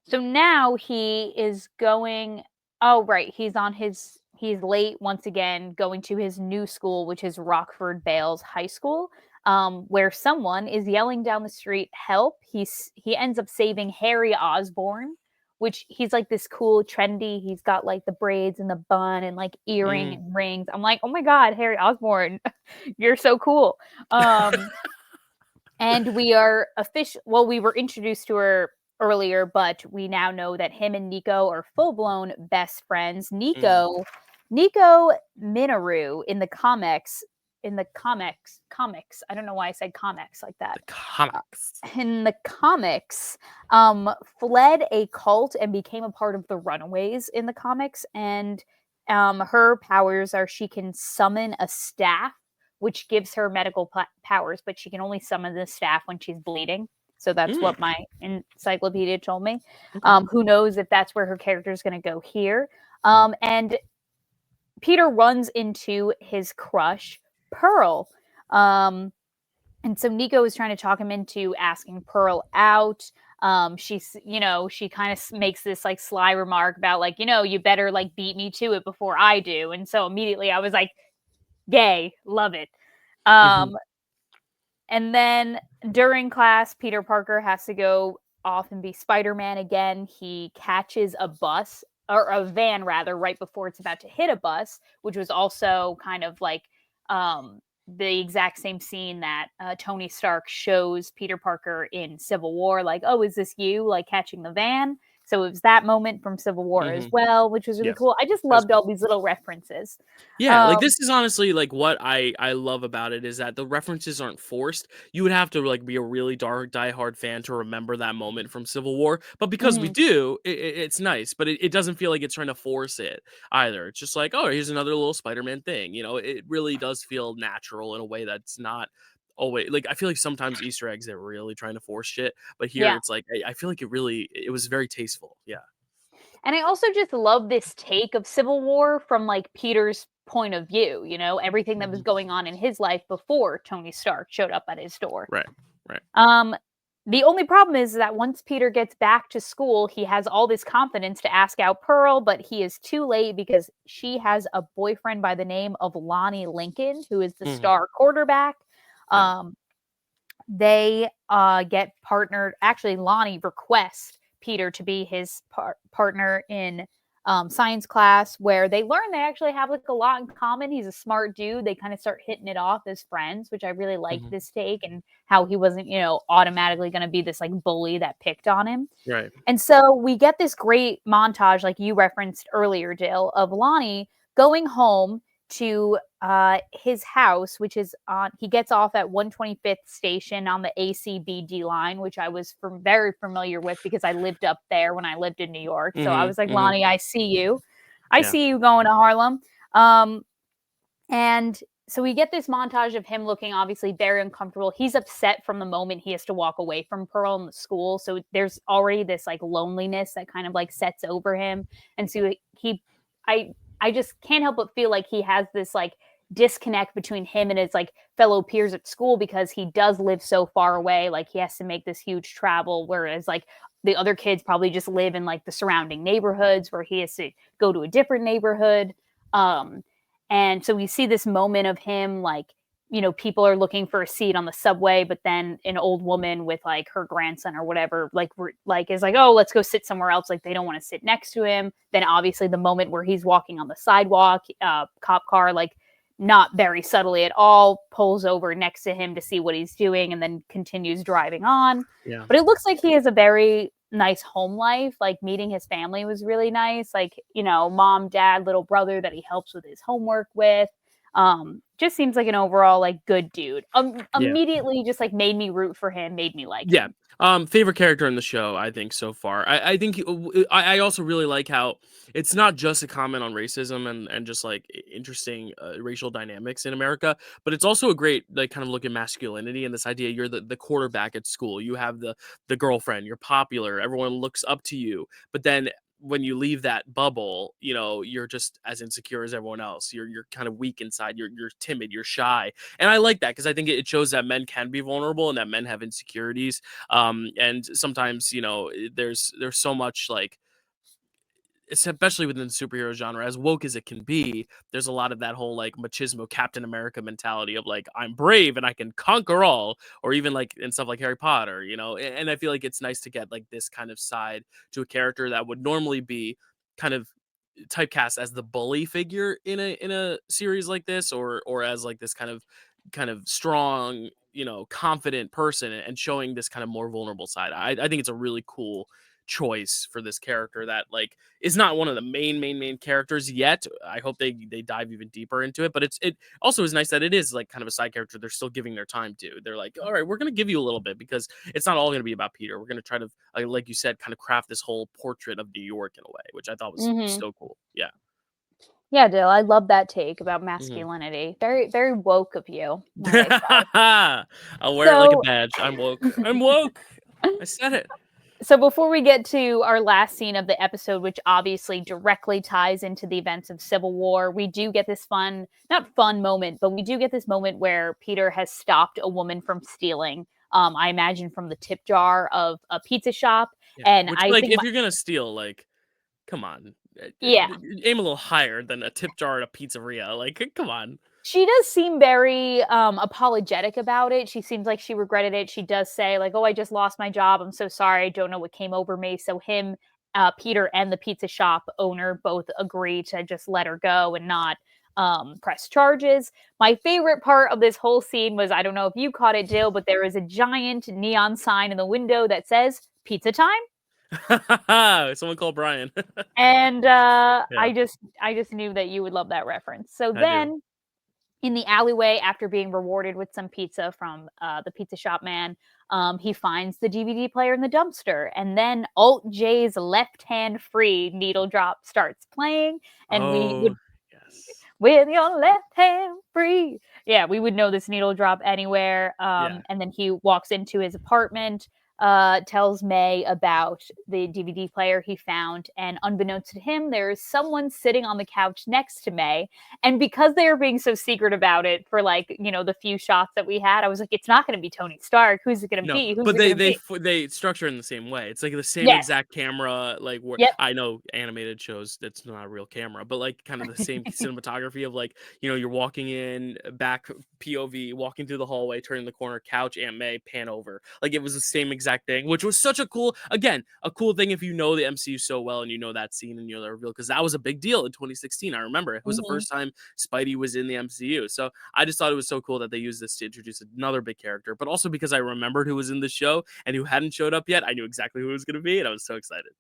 So now he is going oh, right, he's late once again going to his new school, which is Rockford Bales High School, where someone is yelling down the street, "Help." He ends up saving Harry Osborn, which he's, like, this cool, trendy he's got, like, the braids and the bun and, like, earring Mm. and rings. I'm like, "Oh my god, Harry Osborn, you're so cool." Um and we were introduced to her earlier, but we now know that him and Nico are full-blown best friends. Mhm. Nico Minoru in the comics, I don't know why I said comics like that. The Uh, comics. in the comics, fled a cult and became a part of the Runaways in the comics, and her powers are she can summon a staff which gives her medical powers, but she can only summon the staff when she's bleeding. So that's Mm, what my encyclopedia told me. okay. Who knows if that's where her character is going to go here? And Peter runs into his crush, Pearl. Um, and so Nico is trying to talk him into asking Pearl out. She kind of makes this like sly remark about like, you better like beat me to it before I do. And so immediately I was like, gay, love it. Mhm. Um, and then during class, Peter Parker has to go off and be Spider-Man again. He catches a bus or a van rather right before it's about to hit a bus, which was also kind of like the exact same scene that Tony Stark shows Peter Parker in Civil War, like, "Oh, is this you?" like catching the van. So it was that moment from Civil War as Mhm. well, which was really Yes. cool. I just That's loved cool. all these little references. Yeah, like, Um, this is honestly, like, what I love about it is that the references aren't forced. You would have to, like, be a really dark diehard fan to remember that moment from Civil War, but because we mhm, do, it's nice, but it doesn't feel like it's trying to force it either. It's just like, "Oh, here's another little Spider-Man thing," It really does feel natural in a way that's not always like, I feel like sometimes Easter eggs, they're really trying to force shit, but here yeah. it's like, I feel like it was very tasteful. Yeah. And I also just love this take of Civil War from like Peter's point of view, everything that was Mhm. going on in his life before Tony Stark showed up at his door. Right, right. Um the only problem is that once Peter gets back to school, he has all this confidence to ask out Pearl, but he is too late because she has a boyfriend by the name of Lonnie Lincoln, who is the Mhm. star quarterback. Yeah. Um, they get partnered. Actually, Lonnie requests Peter to be his partner in science class, where they learn they actually have like a lot in common. He's a smart dude. They kind of start hitting it off as friends, which I really like Mhm. this take and how he wasn't, automatically going to be this like bully that picked on him. Right. And so we get this great montage, like you referenced earlier, Dill, of Lonnie going home to his house, which is he gets off at 125th station on the ACBD line, which I was very familiar with because I lived up there when I lived in New York. So I Mhm, was like, mhm. Lonnie, I see you. I Yeah. see you going to Harlem. Um, and so we get this montage of him looking obviously very uncomfortable. He's upset from the moment he has to walk away from Pearl in the school. So there's already this like loneliness that kind of like sets over him. And so he I just can't help but feel like he has this like disconnect between him and his like fellow peers at school because he does live so far away. Like he has to make this huge travel, whereas like the other kids probably just live in like the surrounding neighborhoods where he has to go to a different neighborhood. Um, and so we see this moment of him like, people are looking for a seat on the subway, but then an old woman with like her grandson or whatever, like is like, oh, let's go sit somewhere else. Like they don't want to sit next to him. Then obviously the moment where he's walking on the sidewalk, cop car, like not very subtly at all, pulls over next to him to see what he's doing and then continues driving on. Yeah. But it looks like he has a very nice home life. Like meeting his family was really nice. Like, mom, dad, little brother that he helps with his homework with. Just seems like an overall like good dude. Yeah. Immediately just like made me root for him, made me like Yeah. him. Favorite character in the show, I think so far. I think I also really like how it's not just a comment on racism and just like interesting racial dynamics in America, but it's also a great like kind of look at masculinity and this idea you're the quarterback at school. You have the girlfriend, you're popular, everyone looks up to you, but then when you leave that bubble, you're just as insecure as everyone else. You're kind of weak inside. You're timid. You're shy, and I like that because I think it shows that men can be vulnerable and that men have insecurities. And sometimes there's so much like especially within the superhero genre, as woke as it can be, there's a lot of that whole like machismo Captain America mentality of like I'm brave and I can conquer all, or even like in stuff like Harry Potter, and I feel like it's nice to get like this kind of side to a character that would normally be kind of typecast as the bully figure in a series like this, or as like this kind of strong, confident person, and showing this kind of more vulnerable side. I think it's a really cool choice for this character that like is not one of the main characters yet. I hope they dive even deeper into it, but it also is nice that it is like kind of a side character they're still giving their time to. They're like, all right, we're gonna give you a little bit because it's not all gonna be about Peter. We're gonna try to like you said, kind of craft this whole portrait of New York in a way, which I thought was Hmm. so cool. Yeah. Yeah, Dill, I love that take about Mhm. masculinity. Very, very woke of you, might I say. I'll wear it like a So, badge. I'm woke. I'm woke. I said it. so before we get to our last scene of the episode, which obviously directly ties into the events of Civil War, we do get this not fun moment, but we do get this moment where Peter has stopped a woman from stealing. I imagine from the tip jar of a pizza shop, Yeah. and Which I like think, if you're gonna steal, like, come on. yeah, Aim a little higher than a tip jar at a pizzeria. Like, come on. she does seem very apologetic about it. She seems like she regretted it. She does say like, "Oh, I just lost my job. I'm so sorry. I don't know what came over me." So him, Peter, and the pizza shop owner both agree to just let her go and not press charges. My favorite part of this whole scene was, I don't know if you caught it, Jill, but there is a giant neon sign in the window that says "Pizza Time." Someone call Brian. And Yeah, I just knew that you would love that reference. So I do. then in the alleyway, after being rewarded with some pizza from the pizza shop man, he finds the DVD player in the dumpster. And then Alt J's Left Hand Free needle drop starts playing. And we Oh, would, yes. with your left hand free. Yeah, we would know this needle drop anywhere. Yeah. And then he walks into his apartment, tells May about the DVD player he found, and unbeknownst to him, there is someone sitting on the couch next to May. And because they were being so secret about it for like, the few shots that we had, I was like, it's not going to be Tony Stark. Who's it going to No, be? Who's but it going to be? they structure it in the same way. It's like the same Yes. exact camera, like where Yep. I know animated shows that's not a real camera, but like kind of the same cinematography of like, you're walking in back POV, walking through the hallway, turning the corner, couch, Aunt May, pan over. Like it was the same exact thing, which was such a cool thing if you know the MCU so well and you know that scene and the reveal, because that was a big deal in 2016. I remember it was the Hmm. first time Spidey was in the MCU. So I just thought it was so cool that they used this to introduce another big character, but also because I remembered who was in the show and who hadn't showed up yet, I knew exactly who it was going to be, and I was so excited.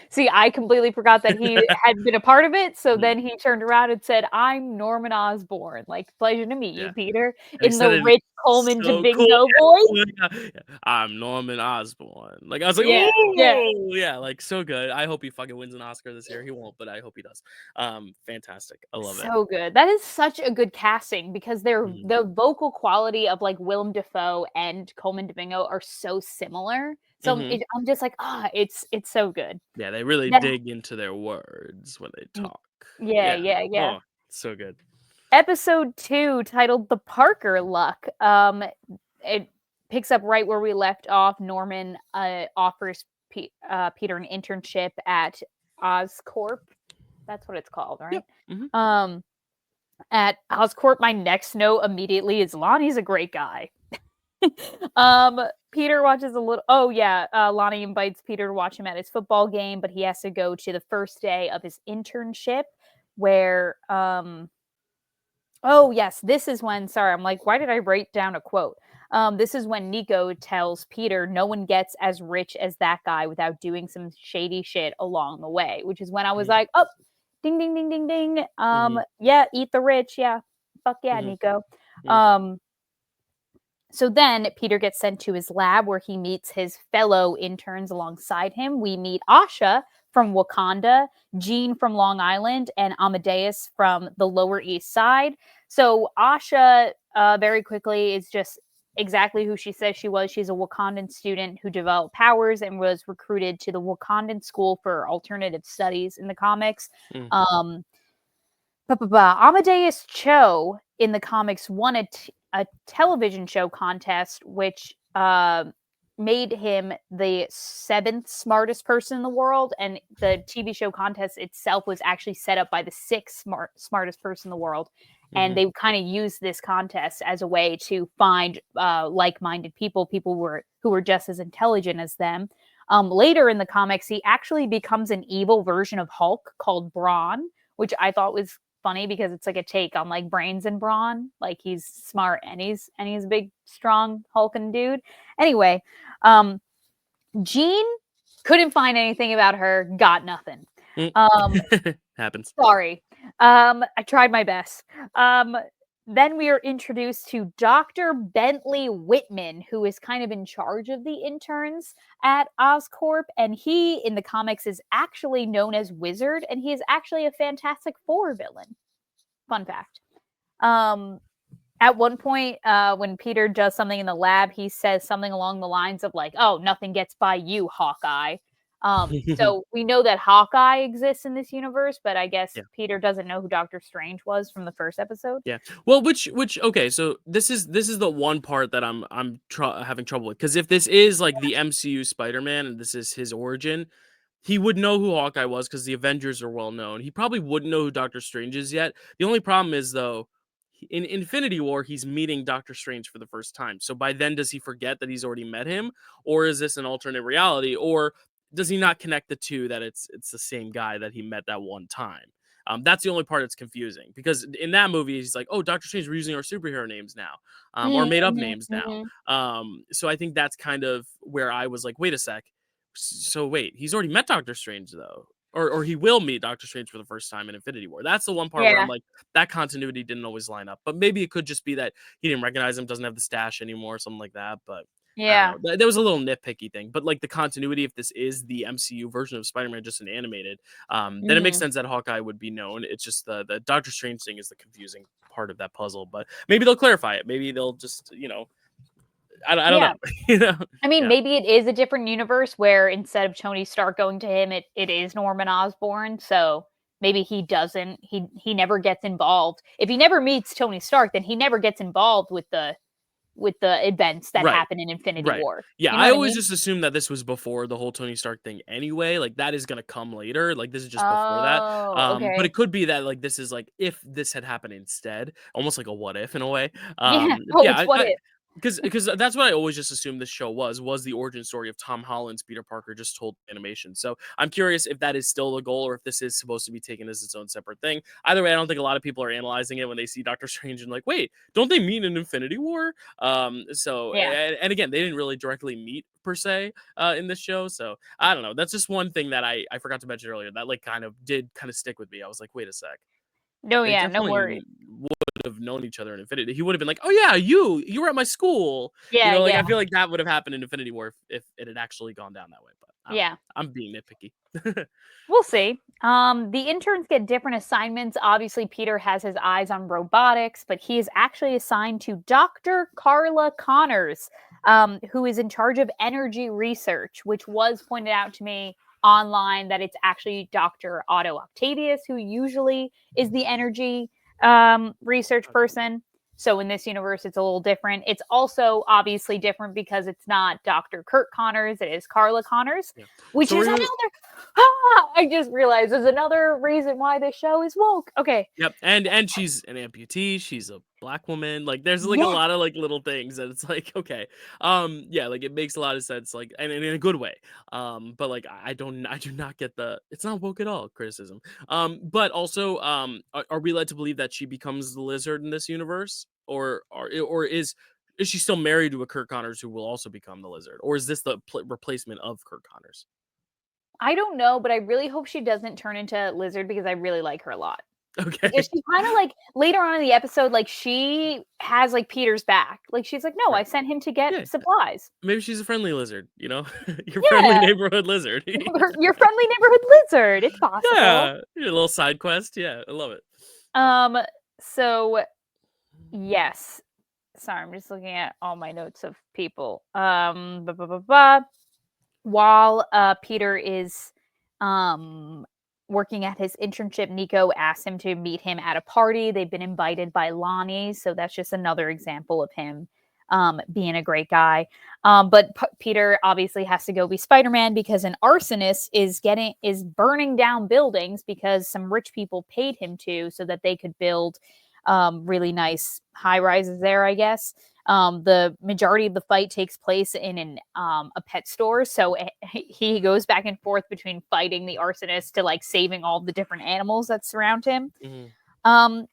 See, I completely forgot that he had been a part of it. So Mhm. then he turned around and said, "I'm Norman Osborn. Like, pleasure to meet you, Yeah, Peter," and he in said the it rich Coleman to so cool. Bingo voice. Yeah, yeah. I'm Norman Osborn. Like I was like, Yeah, yeah. oh yeah, like so good. I hope he fucking wins an Oscar this year. He won't, but I hope he does. Fantastic. I love it. So good. That is such a good casting because Mhm. the vocal quality of like Willem Dafoe and Coleman Domingo are so similar. So Mhm. I'm just like, it's so good. Yeah, they really That dig into their words when they y- talk. yeah, Yeah. yeah, yeah. Oh, so good. Episode 2, titled "The Parker Luck." It picks up right where we left off. Norman offers Peter an internship at Oscorp. That's what it's called, right? Yep. Hmm. At Oscorp, my next note immediately is Lonnie's a great guy. Peter watches a little. Oh yeah, Lonnie invites Peter to watch him at his football game, but he has to go to the first day of his internship, where oh yes, this is when. Sorry, I'm like, why did I write down a quote? This is when Nico tells Peter, "No one gets as rich as that guy without doing some shady shit along the way," which is when I was Hmm. like, oh, ding ding ding ding ding. Hmm. Yeah, eat the rich. Yeah, fuck yeah, Hmm. Nico. Hmm. Um, so then Peter gets sent to his lab where he meets his fellow interns alongside him. We meet Asha from Wakanda, Jean from Long Island, and Amadeus from the Lower East Side. So Asha, very quickly, is just exactly who she says she was. She's a Wakandan student who developed powers and was recruited to the Wakandan School for Alternative Studies in the comics. Hmm. Um, Amadeus Cho in the comics won a television show contest, which made him the seventh smartest person in the world. And the TV show contest itself was actually set up by the sixth smartest person in the world. And Hmm. they kind of used this contest as a way to find like-minded people, who were just as intelligent as them. Later in the comics, he actually becomes an evil version of Hulk called Brawn, which I thought was funny because it's like a take on like brains and brawn. Like he's smart and he's a big, strong, hulking dude. Anyway, um, Jean couldn't find anything about her. Got nothing. Hmm. Um, Happens. Sorry. I tried my best. Um, then we are introduced to Dr. Bentley Whitman, who is kind of in charge of the interns at Oscorp. And he, in the comics, is actually known as Wizard, and he is actually a Fantastic Four villain. Fun fact. Um, at one point, when Peter does something in the lab, he says something along the lines of like, "Oh, nothing gets by you, Hawkeye." So we know that Hawkeye exists in this universe, but I guess Yeah. Peter doesn't know who Doctor Strange was from the first episode. Yeah. Well, which okay, so this is the one part that having trouble with, because if this is like the MCU Spider-Man and this is his origin, he would know who Hawkeye was because the Avengers are well known. He probably wouldn't know who Doctor Strange is yet. The only problem is though, in Infinity War, he's meeting Doctor Strange for the first time. So by then, does he forget that he's already met him, or is this an alternate reality, or does he not connect the two that it's the same guy that he met that one time? That's the only part that's confusing because in that movie, he's like, "Oh, Doctor Strange, we're using our superhero names now, or made up Mm-hmm, names now." mm-hmm. So I think that's kind of where I was like, "Wait a sec, so wait, he's already met Doctor Strange though, or he will meet Doctor Strange for the first time in Infinity War." That's the one part where I'm Yeah, like, that continuity didn't always line up. But maybe it could just be that he didn't recognize him, doesn't have the stash anymore, something like that. But I don't yeah. know. There was a little nitpicky thing. But like the continuity, if this is the MCU version of Spider-Man, just an animated, then it makes Mm-hmm. sense that Hawkeye would be known. It's just the Doctor Strange thing is the confusing part of that puzzle. But maybe they'll clarify it. Maybe they'll just I don't Yeah. know. you know. I mean, Yeah. maybe it is a different universe where instead of Tony Stark going to him, it is Norman Osborn. So maybe he doesn't. He never gets involved. If he never meets Tony Stark, then he never gets involved with the events that Right. happen in Infinity Right. War. Yeah, You know I what I always mean? just assumed that this was before the whole Tony Stark thing anyway, like, that is gonna come later, like, this is just before that, Oh, but okay. it could be that, like, this is, like, if this had happened instead, almost like a what if in a way, Yeah. Oh, yeah, it's what I if. because that's what I always just assumed this show was the origin story of Tom Holland's Peter Parker just told animation, so I'm curious if that is still the goal or if this is supposed to be taken as its own separate thing. Either way, I don't think a lot of people are analyzing it when they see Doctor Strange and like, "Wait, don't they meet in Infinity War?" So Yeah. and again, they didn't really directly meet per se in this show. So I don't know. That's just one thing that I forgot to mention earlier that like kind of stick with me. I was like, wait a sec. No, They yeah, no definitely worries. would have known each other in Infinity. He would have been like, "Oh yeah, you were at my school." Yeah, Like yeah, I feel like that would have happened in Infinity War if it had actually gone down that way. But I don't know. yeah. I'm being nitpicky. We'll see. The interns get different assignments. Obviously, Peter has his eyes on robotics, but he is actually assigned to Dr. Carla Connors, who is in charge of energy research, which was pointed out to me online that it's actually Dr. Otto Octavius who usually is the energy research person. So in this universe, it's a little different. It's also obviously different because it's not Dr. Kurt Connors, it is Carla Connors, Yeah. which So is we're another. gonna I just realized there's another reason why this show is woke. Okay. Yep, and she's an amputee, she's a black woman, like, there's, like, a Yes. lot of, like, little things that it's like, okay, yeah, like, it makes a lot of sense, like, and in a good way, but, like, I do not get the "It's not woke at all" criticism, but also, are we led to believe that she becomes the lizard in this universe? Or is she still married to a Kurt Connors who will also become the lizard? Or is this the replacement of Kurt Connors? I don't know, but I really hope she doesn't turn into Lizard because I really like her a lot. Because Okay. she kinda, like later on in the episode, like, she has, like, Peter's back. Like, she's like, "No, I Right. sent him to get Yeah. supplies." Maybe she's a friendly lizard, you know? Your friendly Yeah, neighborhood lizard. your friendly neighborhood lizard, it's possible. Yeah, a little side quest, yeah, I love it. Um, so, yes. Sorry, I'm just looking at all my notes of people. Ba, ba, ba, ba. While, Peter is, um, working at his internship, Nico asks him to meet him at a party. They've been invited by Lonnie, so that's just another example of him, being a great guy. But Peter obviously has to go be Spider-Man because an arsonist is burning down buildings because some rich people paid him to so that they could build, really nice high rises there, I guess. The majority of the fight takes place in a pet store, so he goes back and forth between fighting the arsonist to like saving all the different animals that surround him. Mhm.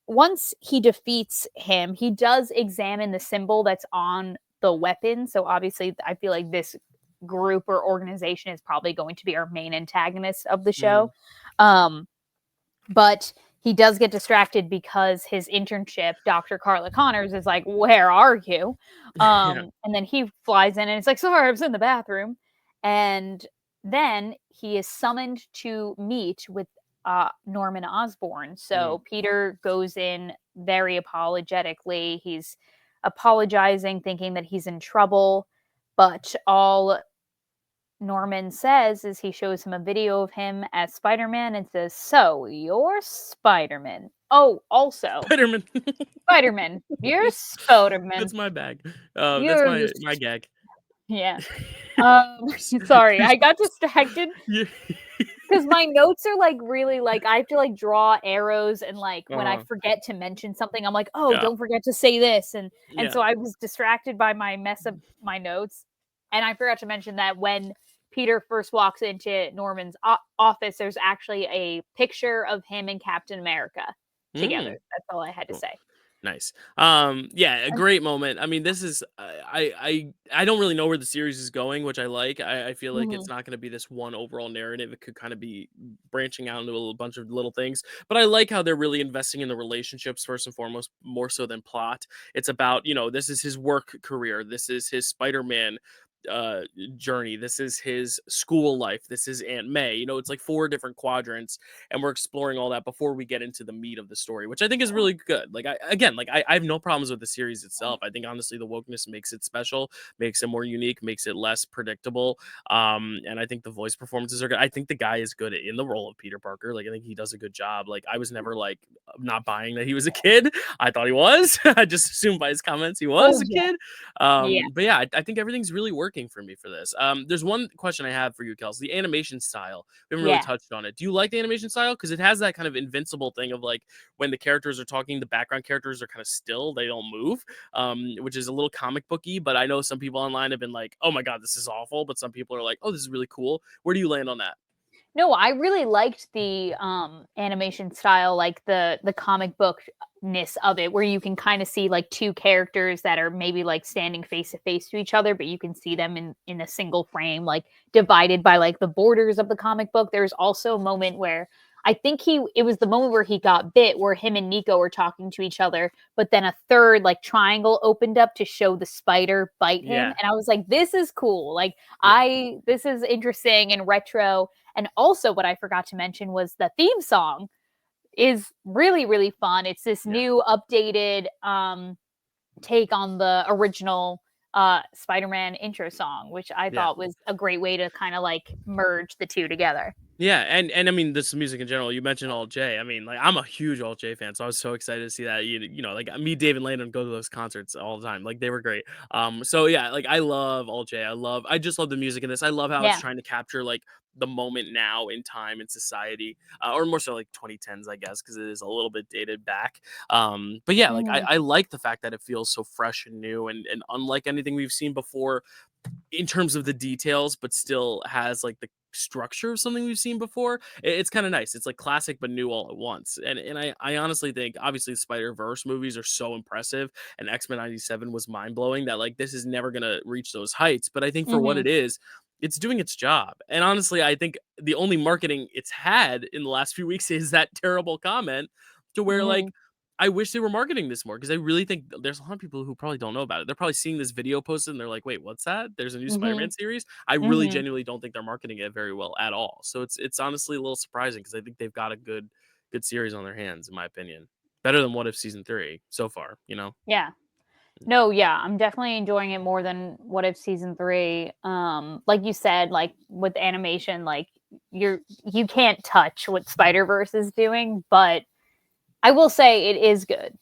Once he defeats him, he does examine the symbol that's on the weapon. So obviously, I feel like this group or organization is probably going to be our main antagonist of the show. Mhm. Um, but he does get distracted because his internship, Dr. Carla Connors, is like, "Where are you?" Yeah. And then he flies in and it's like, "Sorry, I was in the bathroom." And then he is summoned to meet with Norman Osborn. Mhm. So Peter goes in very apologetically. He's apologizing, thinking that he's in trouble, but all Norman says is he shows him a video of him as Spider-Man and says, "So, you're Spider-Man. Oh, also, Spider-Man. Spider-Man. You're Spider-Man. That's my bag. That's You're my gag. yeah." Sorry, I got distracted Yeah. because my notes are like really like I have to like draw arrows and like when I Uh-huh. forget to mention something, I'm like, "Oh, Yeah. don't forget to say this." And Yeah. so I was distracted by my mess of my notes. And I forgot to mention that when Peter first walks into Norman's office, there's actually a picture of him and Captain America together. Mm. That's all I had to Cool. say. Nice. Yeah, a great moment. I mean, this is I don't really know where the series is going, which I like. I feel like it's Mhm. not going to be this one overall narrative. It could kind of be branching out into a little bunch of little things. But I like how they're really investing in the relationships first and foremost, more so than plot. It's about, this is his work career. This is his Spider-Man journey. This is his school life. This is Aunt May. It's like four different quadrants, and we're exploring all that before we get into the meat of the story, which I think is really good. Like, I have no problems with the series itself. I think honestly the wokeness makes it special, makes it more unique, makes it less predictable. And I think the voice performances are good. I think the guy is good in the role of Peter Parker. Like, I think he does a good job. Like, I was never like not buying that he was a kid. I thought he was. I just assumed by his comments he Oh, was a yeah. kid. Yeah. But yeah, I think everything's really working for me for this. There's one question I have for you, Kelsey. The animation style. We haven't really Yeah. touched on it. Do you like the animation style? Because it has that kind of invincible thing of like when the characters are talking, the background characters are kind of still, they don't move, which is a little comic booky. But I know some people online have been like, "Oh my god, this is awful," but some people are like, "Oh, this is really cool." Where do you land on that? No, I really liked the, animation style, like, the comic bookness of it, where you can kinda see, like, 2 characters that are maybe, like, standing face to face to each other, but you can see them in a single frame, like, divided by, like, the borders of the comic book. There's also a moment where I think it was the moment where he got bit, where him and Nico were talking to each other, but then a third, like, triangle opened up to show the spider bite him, Yeah, and I was like, "This is cool." Like, yeah, this is interesting and retro. And also what I forgot to mention was the theme song is really, really fun. It's this yeah. new updated take on the original Spider-Man intro song, which I Yeah. thought was a great way to kind of like merge the two together. Yeah, and I mean, this music in general. You mentioned Alt J. I mean, like I'm a huge Alt J fan, so I was so excited to see that. You know, like me, David Landon go to those concerts all the time. Like they were great. So yeah, like I love Alt J. I just love the music in this. I love how it's Yeah. trying to capture like the moment now in time in society, or more so like 2010s, I guess, because it is a little bit dated back. But yeah, like Mhm. I like the fact that it feels so fresh and new and unlike anything we've seen before in terms of the details, but still has like the structure of something we've seen before. It's kind of nice. It's like classic but new all at once. And I honestly think obviously Spider Verse movies are so impressive, and X Men '97 was mind blowing that like this is never gonna reach those heights. But I think for what Mhm. it is. It's doing its job. And honestly, I think the only marketing it's had in the last few weeks is that terrible comment to where like Mhm. I wish they were marketing this more because I really think there's a lot of people who probably don't know about it. They're probably seeing this video posted and they're like, "Wait, what's that? There's a new Spider-Man Mhm. series." I really Mhm. genuinely don't think they're marketing it very well at all. So it's honestly a little surprising because I think they've got a good series on their hands, in my opinion. Better than What If season 3 so far, you know? Yeah. No, yeah, I'm definitely enjoying it more than What If season 3. Like you said, like with animation, like you can't touch what Spider-Verse is doing, but I will say it is good.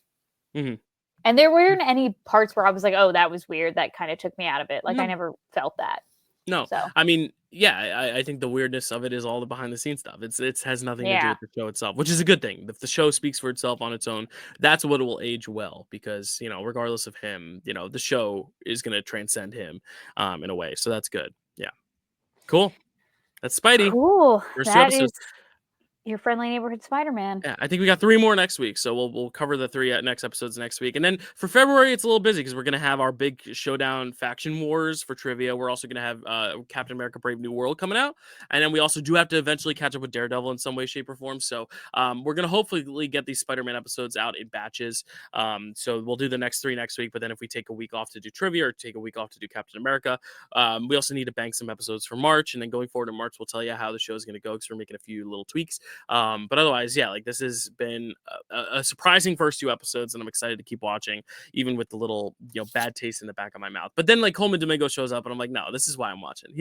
Mhm. And there weren't any parts where I was like, "Oh, that was weird." That kind of took me out of it. Like I No. never felt that. No, So, I mean, yeah, I think the weirdness of it is all the behind the scenes stuff. It has nothing to do yeah. with the show itself, which is a good thing. If the show speaks for itself on its own, that's what will age well because regardless of him, the show is going to transcend him, in a way. So that's good. Yeah, cool. That's Spidey. Cool. First two That is episodes. your friendly neighborhood Spider-Man. Yeah, I think we got 3 more next week, so we'll cover the 3 next episodes next week, and then for February, it's a little busy because 'cause we're gonna have our big showdown faction wars for trivia. We're also gonna have, Captain America: Brave New World coming out, and then we also do have to eventually catch up with Daredevil in some way, shape, or form, so, we're gonna hopefully get these Spider-Man episodes out in batches, so we'll do the next 3 next week, but then if we take a week off to do trivia or take a week off to do Captain America, we also need to bank some episodes for March, and then going forward in March, we'll tell you how the show is gonna go because 'cause we're making a few little tweaks. But otherwise, yeah, like this has been a surprising first 2 episodes, and I'm excited to keep watching, even with the little bad taste in the back of my mouth. But then like Coleman Domingo shows up, and I'm like, no, this is why I'm watching.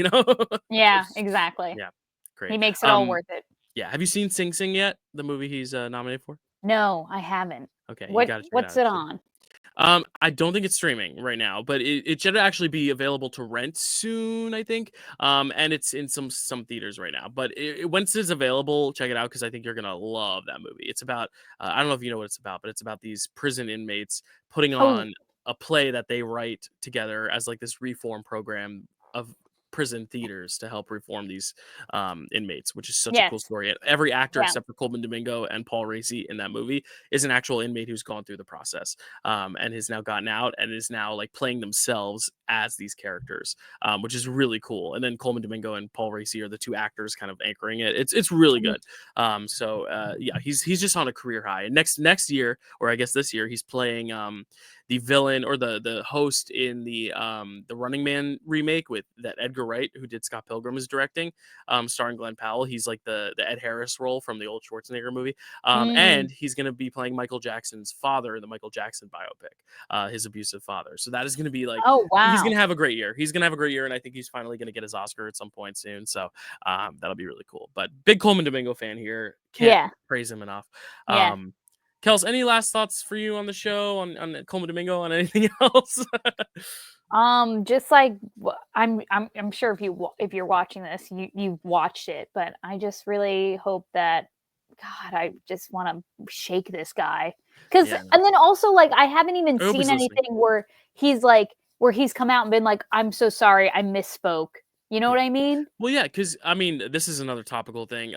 Yeah, exactly. Yeah, He great. makes it all worth it. Yeah, have you seen Sing Sing yet? The movie he's nominated for. No, I haven't. Okay, you got to check it What's out. it on? I don't think it's streaming right now, but it should actually be available to rent soon, I think. And it's in some theaters right now. But once it's available, check it out because I think you're gonna love that movie. It's about I don't know if you know what it's about, but it's about these prison inmates putting Oh, on a play that they write together as like this reform program of prison theaters to help reform these inmates, which is such a cool yes. story. And every actor Yeah. except for Coleman Domingo and Paul Raci in that movie is an actual inmate who's gone through the process and has now gotten out and is now like playing themselves as these characters, which is really cool. And then Coleman Domingo and Paul Raci are the 2 actors kind of anchoring it. It's really Mhm. good. Yeah, he's just on a career high. And next year, or I guess this year, he's playing the villain or the host in the Running Man remake with that Edgar Wright, who did Scott Pilgrim, is directing, starring Glenn Powell. He's like the Ed Harris role from the old Schwarzenegger movie. Mm. And he's going to be playing Michael Jackson's father in the Michael Jackson biopic, his abusive father. So that is going to be like Oh, he's going wow. to have a great year. He's going to have a great year, and I think he's finally going to get his Oscar at some point soon. So that'll be really cool. But big Coleman Domingo fan here. Can't Yeah. praise him enough. Yeah. Um, Kels, any last thoughts for you on the show on Coleman Domingo on anything else? Just like I'm sure if you're watching this, you've watched it, but I just really hope that God, I just want to shake this guy. Cause Yeah, and then also like I haven't even I hope seen he's listening. anything where he's come out and been like, I'm so sorry, I misspoke. You know Yeah. what I mean? Well, yeah, because I mean, this is another topical thing.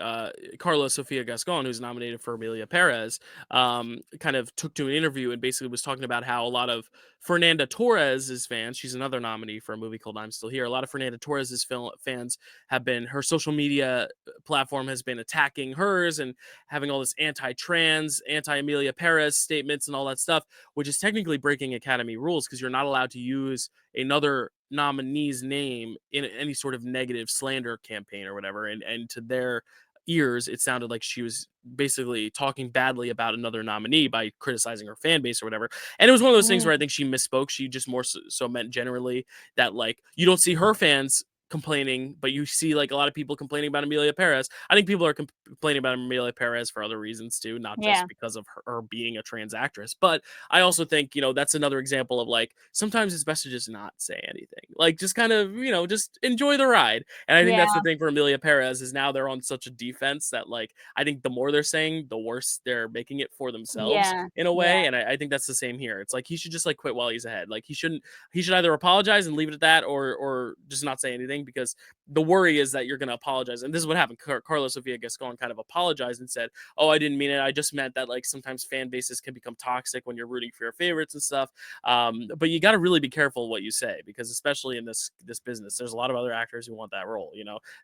Carlos Sofia Gascon, who's nominated for Amelia Perez, kind of took to an interview and basically was talking about how a lot of Fernanda Torres's fans, she's another nominee for a movie called I'm Still Here. A lot of Fernanda Torres's fans have been, her social media platform has been attacking hers and having all this anti-trans, anti-Amelia Perez statements and all that stuff, which is technically breaking Academy rules because you're not allowed to use another nominee's name in any sort of negative slander campaign or whatever. And to their ears, it sounded like she was basically talking badly about another nominee by criticizing her fan base or whatever. And it was one of those things Mm, where I think she misspoke. She just more so meant generally that like you don't see her fans complaining, but you see like a lot of people complaining about Amelia Perez. I think people are complaining about Amelia Perez for other reasons too, not yeah, just because of her being a trans actress. But I also think, that's another example of like sometimes it's best to just not say anything. Like just kind of, just enjoy the ride. And I think yeah, that's the thing for Amelia Perez is now they're on such a defense that like I think the more they're saying, the worse they're making it for themselves yeah, in a yeah, way. And I think that's the same here. It's like he should just like quit while he's ahead. Like he should either apologize and leave it at that or just not say anything because the worry is that you're going to apologize. And this is what happened. Carlos Sofia Gascon kind of apologized and said, "Oh, I didn't mean it. I just meant that like sometimes fan bases can become toxic when you're rooting for your favorites and stuff. But you got to really be careful what you say because especially in this business, there's a lot of other actors who want that role,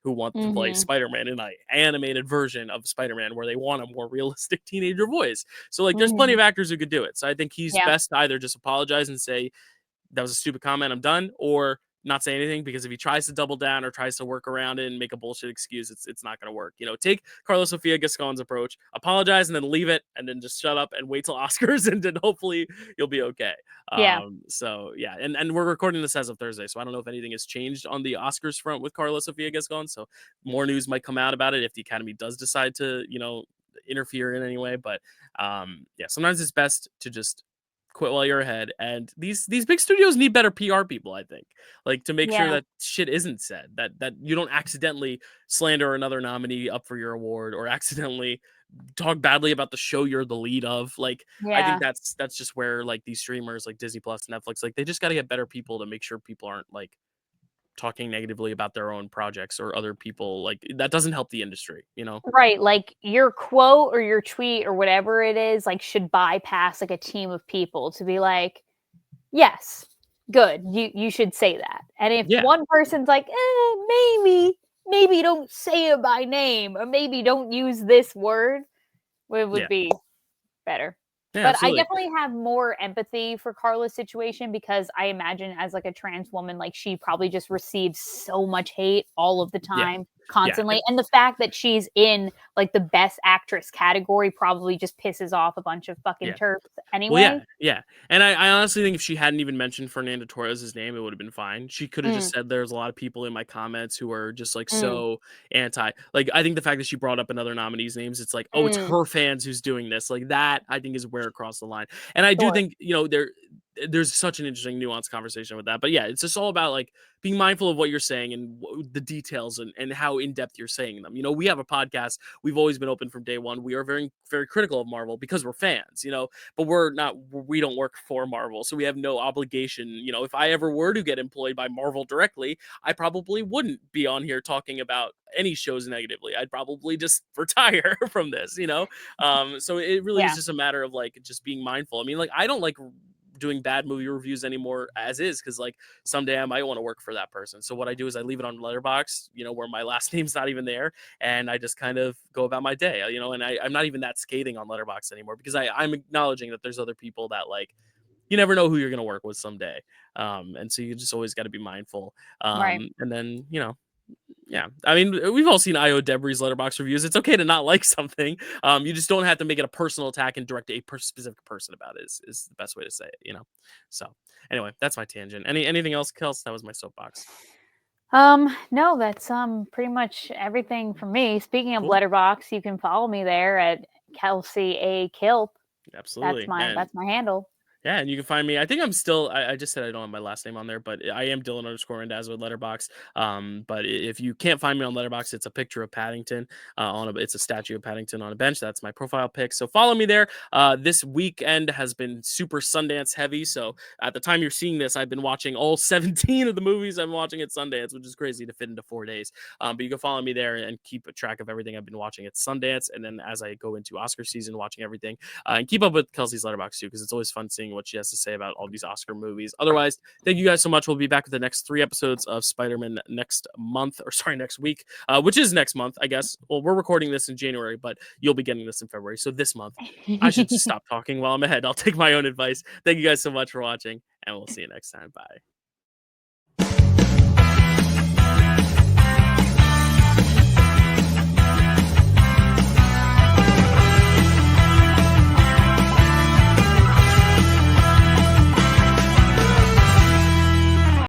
who want to play mhm, Spider-Man in an animated version of Spider-Man where they want a more realistic teenager voice. So like there's plenty mhm, of actors who could do it. So I think he's yeah, best to either just apologize and say that was a stupid comment, I'm done, or not say anything because if he tries to double down or tries to work around it and make a bullshit excuse, it's not going to work. Take Carlos Sofia Gascon's approach, apologize and then leave it, and then just shut up and wait till Oscars, and then hopefully you'll be okay. yeah, So yeah, and we're recording this as of Thursday, so I don't know if anything has changed on the Oscars front with Carlos Sofia Gascon. So more news might come out about it if the Academy does decide to interfere in any way. But yeah, sometimes it's best to just quit while you're ahead. And these big studios need better PR people, I think. Like to make sure yeah, that shit isn't said, that you don't accidentally slander another nominee up for your award or accidentally talk badly about the show you're the lead of. Like I think yeah. that's just where like these streamers like Disney Plus, Netflix, like they just got to get better people to make sure people aren't like talking negatively about their own projects or other people. Like that doesn't help the industry. Right, like, your quote or your tweet or whatever it is, like, should bypass, like, a team of people to be like, "Yes, good, you should say that." And if Yeah. one person's like, maybe don't say it by name, or maybe don't use this word," it would Yeah. be better. Yeah, But I absolutely. definitely have more empathy for Carla's situation because I imagine as like a trans woman, like she probably just receives so much hate all of the Yeah. time, Yeah. constantly. And the fact that she's in like the best actress category probably just pisses off a bunch of fucking Yeah. turfs Well, anyway. yeah, yeah, and I honestly think if she hadn't even mentioned Fernando Torres's name, it would have been fine. She could have Mm, just said there's a lot of people in my comments who are just like mm, so anti. Like I think the fact that she brought up another nominee's names, it's like, oh, it's mm, her fans who's doing this. Like that, I think is where it crossed the line. And I do sure. think there's such an interesting nuanced conversation with that. But yeah, it's just all about like being mindful of what you're saying and the details and how in depth you're saying them. We have a podcast. We've always been open from day one. We are very very critical of Marvel because we're fans. But we don't work for Marvel, so we have no obligation. If I ever were to get employed by Marvel directly, I probably wouldn't be on here talking about any shows negatively. I'd probably just retire from this. So it really is Yeah, just a matter of like just being mindful. I mean, like I don't like doing bad movie reviews anymore as is because like someday I might want to work for that person. So what I do is I leave it on Letterbox, where my last name's not even there, and I just kind of go about my day, and I'm not even that scathing on Letterbox anymore because I'm acknowledging that there's other people that like you never know who you're gonna work with someday. And so you just always got to be mindful. right. And then yeah, I mean we've all seen IO Debris Letterbox reviews. It's okay to not like something. You just don't have to make it a personal attack and direct a specific person about it. Is the best way to say it. So anyway, that's my tangent. Anything else, Kels? That was my soapbox. No, that's pretty much everything from me. Speaking of Cool. Letterbox, you can follow me there at Kelsey A. Kilp. That's Absolutely. my And that's my handle. yeah, and you can find me. I think I'm still. I just said I don't have my last name on there, but I am Dylan underscore Randazzo with Letterbox. But if you can't find me on Letterbox, it's a picture of Paddington it's a statue of Paddington on a bench. That's my profile pic. So follow me there. This weekend has been super Sundance heavy. So at the time you're seeing this, I've been watching all 17 of the movies I'm watching at Sundance, which is crazy to fit into 4 days. But you can follow me there and keep a track of everything I've been watching at Sundance, and then as I go into Oscar season, watching everything and keep up with Kelsey's Letterbox too, because it's always fun seeing what she has to say about all these Oscar movies. Otherwise, thank you guys so much. We'll be back with the next 3 episodes of Spider-Man next month, or sorry, next week, which is next month, I guess. Well, we're recording this in January, but you'll be getting this in February. So this month, I should just stop talking while I'm ahead. I'll take my own advice. Thank you guys so much for watching, and we'll see you next time. Bye.